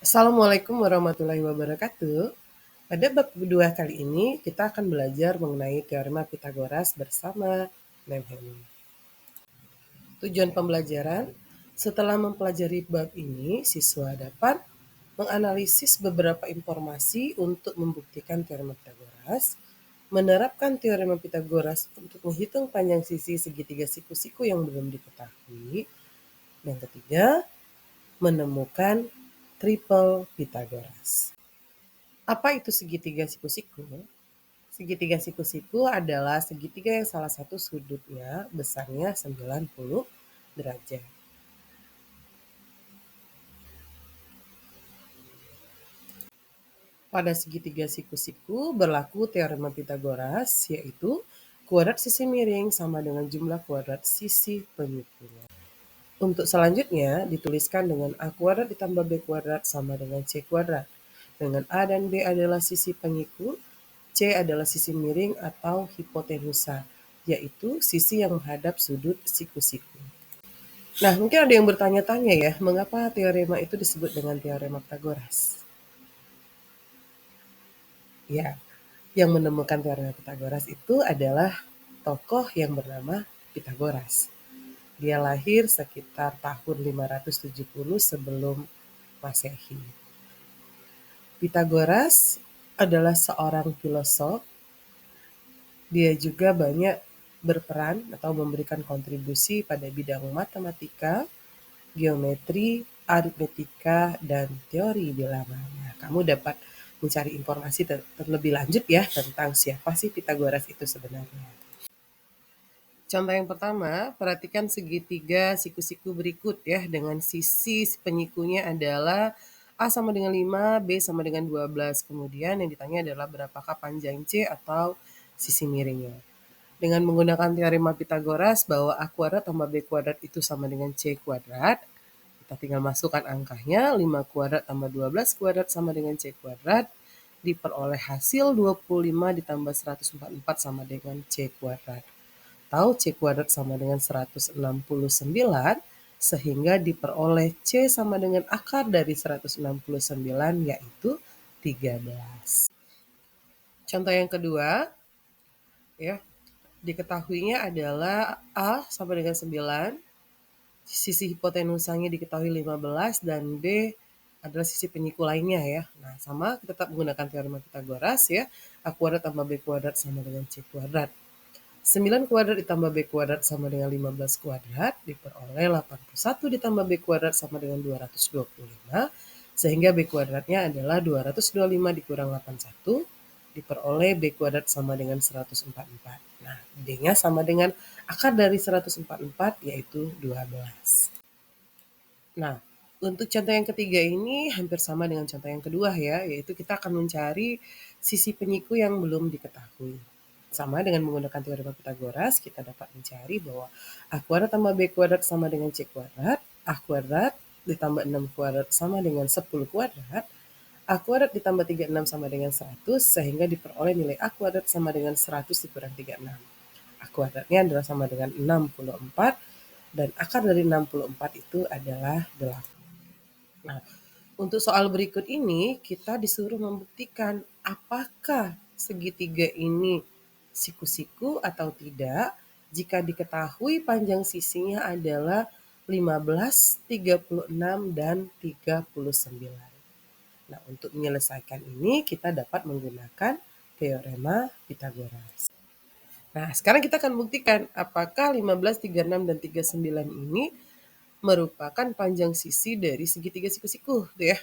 Assalamualaikum warahmatullahi wabarakatuh. Pada bab kedua kali ini, kita akan belajar mengenai teorema Pitagoras bersama Memhemi. Tujuan pembelajaran, setelah mempelajari bab ini, siswa dapat menganalisis beberapa informasi untuk membuktikan teorema Pitagoras, menerapkan teorema Pitagoras untuk menghitung panjang sisi segitiga siku-siku yang belum diketahui, dan ketiga, menemukan triple Pitagoras. Apa itu segitiga siku-siku? Segitiga siku-siku adalah segitiga yang salah satu sudutnya besarnya 90 derajat. Pada segitiga siku-siku berlaku teorema Pitagoras, yaitu kuadrat sisi miring sama dengan jumlah kuadrat sisi penyikunya. Untuk selanjutnya dituliskan dengan A kuadrat ditambah B kuadrat sama dengan C kuadrat. Dengan A dan B adalah sisi penyiku, C adalah sisi miring atau hipotenusa, yaitu sisi yang menghadap sudut siku-siku. Nah, mungkin ada yang bertanya-tanya ya, mengapa teorema itu disebut dengan teorema Pitagoras? Ya, yang menemukan teorema Pitagoras itu adalah tokoh yang bernama Pitagoras. Dia lahir sekitar tahun 570 sebelum Masehi. Pitagoras adalah seorang filosof. Dia juga banyak berperan atau memberikan kontribusi pada bidang matematika, geometri, aritmetika, dan teori bilangan. Nah, kamu dapat mencari informasi terlebih lanjut ya tentang siapa sih Pitagoras itu sebenarnya. Contoh yang pertama, perhatikan segitiga siku-siku berikut ya, dengan sisi penyikunya adalah A sama dengan 5, B sama dengan 12. Kemudian yang ditanya adalah berapakah panjang C atau sisi miringnya. Dengan menggunakan teorema Pitagoras bahwa A kuadrat tambah B kuadrat itu sama dengan C kuadrat, kita tinggal masukkan angkanya, 5 kuadrat tambah 12 kuadrat sama dengan C kuadrat, diperoleh hasil 25 ditambah 144 sama dengan C kuadrat. Tahu C kuadrat sama dengan 169, sehingga diperoleh C sama dengan akar dari 169, yaitu 13. Contoh yang kedua, ya, diketahuinya adalah A sama dengan 9, sisi hipotenusanya diketahui 15, dan B adalah sisi penyiku lainnya ya. Nah, sama kita tetap menggunakan teorema Pitagoras ya. A kuadrat tambah B kuadrat sama dengan C kuadrat. 9 kuadrat ditambah B kuadrat sama dengan 15 kuadrat, diperoleh 81 ditambah B kuadrat sama dengan 225, sehingga B kuadratnya adalah 225 dikurang 81, diperoleh B kuadrat sama dengan 144. Nah, B-nya sama dengan akar dari 144, yaitu 12. Nah, untuk contoh yang ketiga ini hampir sama dengan contoh yang kedua ya, yaitu kita akan mencari sisi penyiku yang belum diketahui. Sama dengan menggunakan teorema Pitagoras, kita dapat mencari bahwa A kuadrat tambah B kuadrat sama dengan C kuadrat, A kuadrat ditambah 6 kuadrat sama dengan 10 kuadrat, A kuadrat ditambah 36 sama dengan 100, sehingga diperoleh nilai A kuadrat sama dengan 100 dikurang 36. A kuadratnya adalah sama dengan 64, dan akar dari 64 itu adalah 8. Nah, untuk soal berikut ini kita disuruh membuktikan apakah segitiga ini siku-siku atau tidak jika diketahui panjang sisinya adalah 15, 36, dan 39. Nah, untuk menyelesaikan ini kita dapat menggunakan teorema Pitagoras. Nah, sekarang kita akan buktikan apakah 15, 36, dan 39 ini merupakan panjang sisi dari segitiga siku-siku, gitu ya.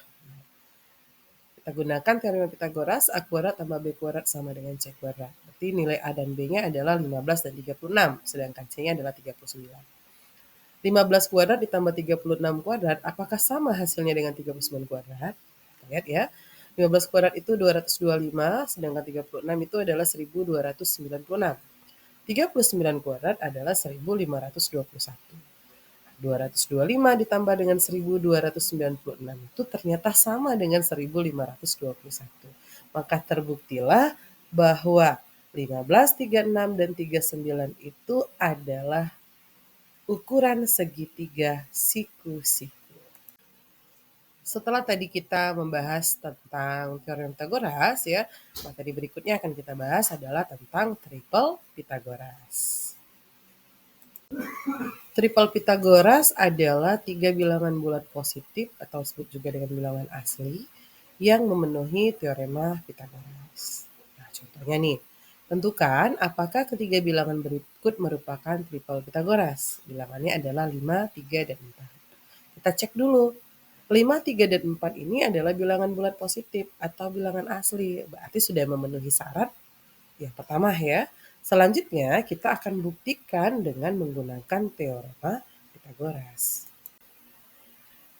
Kita gunakan teorema Pitagoras, A kuadrat tambah B kuadrat sama dengan C kuadrat. Berarti nilai A dan B-nya adalah 15 dan 36, sedangkan C-nya adalah 39. 15 kuadrat ditambah 36 kuadrat, apakah sama hasilnya dengan 39 kuadrat? Kita lihat ya. 15 kuadrat itu 225, sedangkan 36 itu adalah 1296. 39 kuadrat adalah 1521. 225 ditambah dengan 1296 itu ternyata sama dengan 1521. Maka terbuktilah bahwa 15, 36, dan 39 itu adalah ukuran segitiga siku-siku. Setelah tadi kita membahas tentang teorema Pitagoras ya, materi berikutnya akan kita bahas adalah tentang triple Pitagoras. Triple Pitagoras adalah 3 bilangan bulat positif atau disebut juga dengan bilangan asli yang memenuhi teorema Pitagoras. Nah, contohnya nih, tentukan apakah ketiga bilangan berikut merupakan triple Pitagoras. Bilangannya adalah 5, 3, dan 4. Kita cek dulu. 5, 3, dan 4 ini adalah bilangan bulat positif atau bilangan asli. Berarti sudah memenuhi syarat yang pertama ya. Selanjutnya kita akan buktikan dengan menggunakan teorema Pitagoras.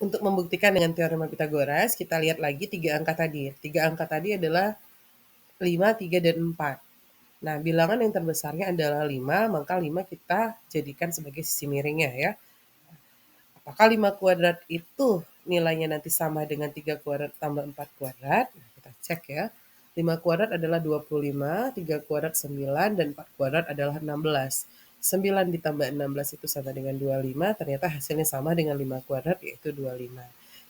Untuk membuktikan dengan teorema Pitagoras, kita lihat lagi 3 angka tadi. 3 angka tadi adalah 5, 3, dan 4. Nah, bilangan yang terbesarnya adalah 5, maka 5 kita jadikan sebagai sisi miringnya ya. Apakah 5 kuadrat itu nilainya nanti sama dengan 3 kuadrat tambah 4 kuadrat? Nah, kita cek ya. 5 kuadrat adalah 25, 3 kuadrat 9, dan 4 kuadrat adalah 16. 9 ditambah 16 itu sama dengan 25, ternyata hasilnya sama dengan 5 kuadrat yaitu 25.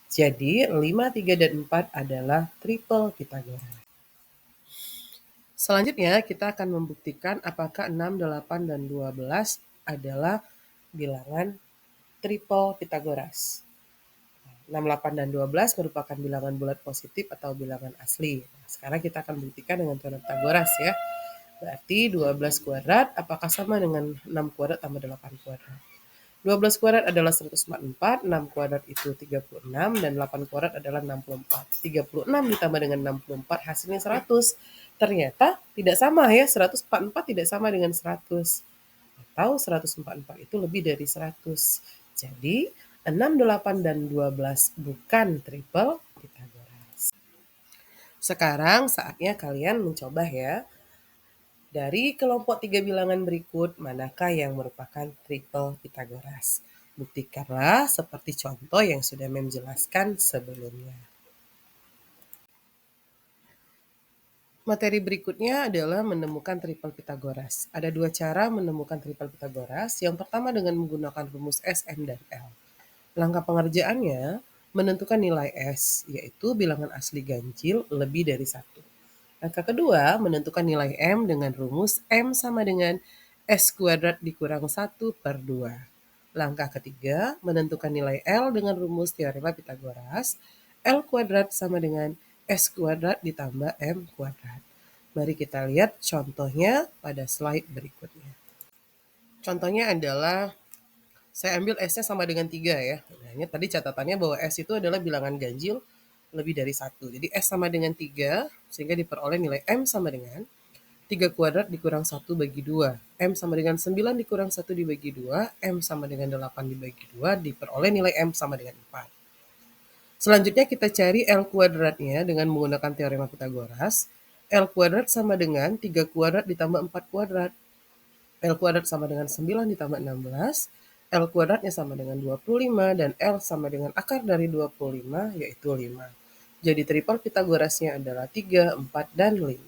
Jadi 5, 3, dan 4 adalah triple Pitagoras. Selanjutnya kita akan membuktikan apakah 6, 8, dan 12 adalah bilangan triple Pitagoras. 6, 8, dan 12 merupakan bilangan bulat positif atau bilangan asli. Nah, sekarang kita akan buktikan dengan teorema Pitagoras ya. Berarti 12 kuadrat apakah sama dengan 6 kuadrat tambah 8 kuadrat? 12 kuadrat adalah 144, 6 kuadrat itu 36, dan 8 kuadrat adalah 64. 36 ditambah dengan 64 hasilnya 100. Ternyata tidak sama ya, 144 tidak sama dengan 100. Atau 144 itu lebih dari 100. Jadi 6, 8, dan 12 bukan triple Pitagoras. Sekarang saatnya kalian mencoba ya. Dari kelompok 3 bilangan berikut, manakah yang merupakan triple Pitagoras? Buktikanlah seperti contoh yang sudah Mem jelaskan sebelumnya. Materi berikutnya adalah menemukan triple Pitagoras. Ada 2 cara menemukan triple Pitagoras. Yang pertama dengan menggunakan rumus S, M, dan L. Langkah pengerjaannya menentukan nilai S, yaitu bilangan asli ganjil lebih dari 1. Langkah kedua menentukan nilai M dengan rumus M sama dengan S kuadrat dikurang 1 per 2. Langkah ketiga menentukan nilai L dengan rumus teorema Pitagoras. L kuadrat sama dengan S kuadrat ditambah M kuadrat. Mari kita lihat contohnya pada slide berikutnya. Contohnya adalah saya ambil S-nya sama dengan 3 ya. Nah, ini tadi catatannya bahwa S itu adalah bilangan ganjil lebih dari 1. Jadi S sama dengan 3, sehingga diperoleh nilai M sama dengan 3 kuadrat dikurang 1 bagi 2. M sama dengan 9 dikurang 1 dibagi 2. M sama dengan 8 dibagi 2. Diperoleh nilai M sama dengan 4. Selanjutnya kita cari L kuadratnya dengan menggunakan teorema Pitagoras. L kuadrat sama dengan 3 kuadrat ditambah 4 kuadrat. L kuadrat sama dengan 9 ditambah 16. L kuadratnya sama dengan 25 dan L sama dengan akar dari 25 yaitu 5. Jadi triple Pitagorasnya adalah 3, 4, dan 5.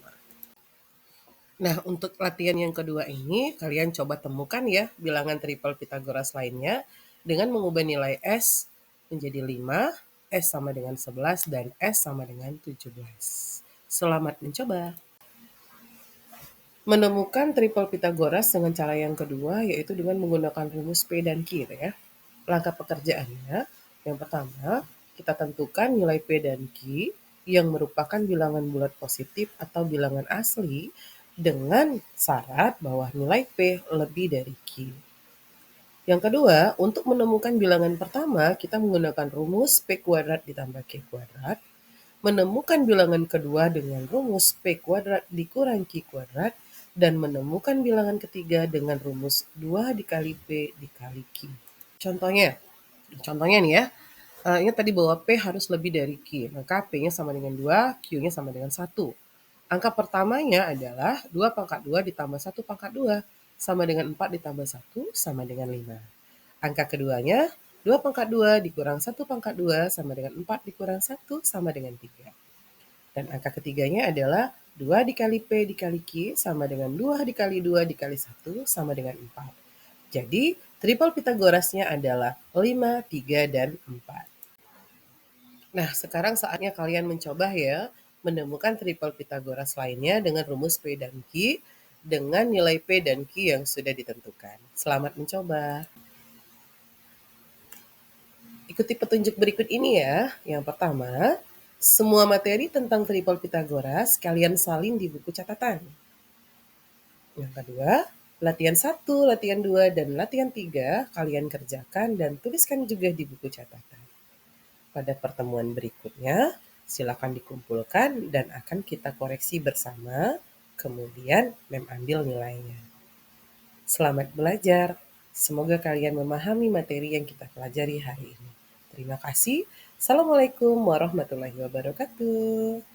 Nah, untuk latihan yang kedua ini, kalian coba temukan ya bilangan triple Pitagoras lainnya dengan mengubah nilai S menjadi 5, S sama dengan 11, dan S sama dengan 17. Selamat mencoba! Menemukan triple Pitagoras dengan cara yang kedua yaitu dengan menggunakan rumus P dan Q ya. Langkah pekerjaannya, yang pertama, kita tentukan nilai P dan Q yang merupakan bilangan bulat positif atau bilangan asli dengan syarat bahwa nilai P lebih dari Q. Yang kedua, untuk menemukan bilangan pertama, kita menggunakan rumus P kuadrat ditambah Q kuadrat. Menemukan bilangan kedua dengan rumus P kuadrat dikurang Q kuadrat. Dan menemukan bilangan ketiga dengan rumus 2 dikali P dikali Q. Contohnya nih ya, ingat tadi bahwa P harus lebih dari Q, maka P-nya sama dengan 2, Q-nya sama dengan 1. Angka pertamanya adalah 2 pangkat 2 ditambah 1 pangkat 2, sama dengan 4 ditambah 1, sama dengan 5. Angka keduanya, 2 pangkat 2 dikurang 1 pangkat 2, sama dengan 4 dikurang 1, sama dengan 3. Dan angka ketiganya adalah 2 dikali P dikali Q sama dengan 2 dikali 2 dikali 1 sama dengan 4. Jadi, triple Pitagorasnya adalah 5, 3, dan 4. Nah, sekarang saatnya kalian mencoba ya, menemukan triple Pythagoras lainnya dengan rumus P dan Q dengan nilai P dan Q yang sudah ditentukan. Selamat mencoba. Ikuti petunjuk berikut ini ya. Yang pertama, semua materi tentang triple Pythagoras kalian salin di buku catatan. Yang kedua, latihan 1, latihan 2, dan latihan 3 kalian kerjakan dan tuliskan juga di buku catatan. Pada pertemuan berikutnya, silakan dikumpulkan dan akan kita koreksi bersama, kemudian Mem ambil nilainya. Selamat belajar. Semoga kalian memahami materi yang kita pelajari hari ini. Terima kasih. Assalamualaikum warahmatullahi wabarakatuh.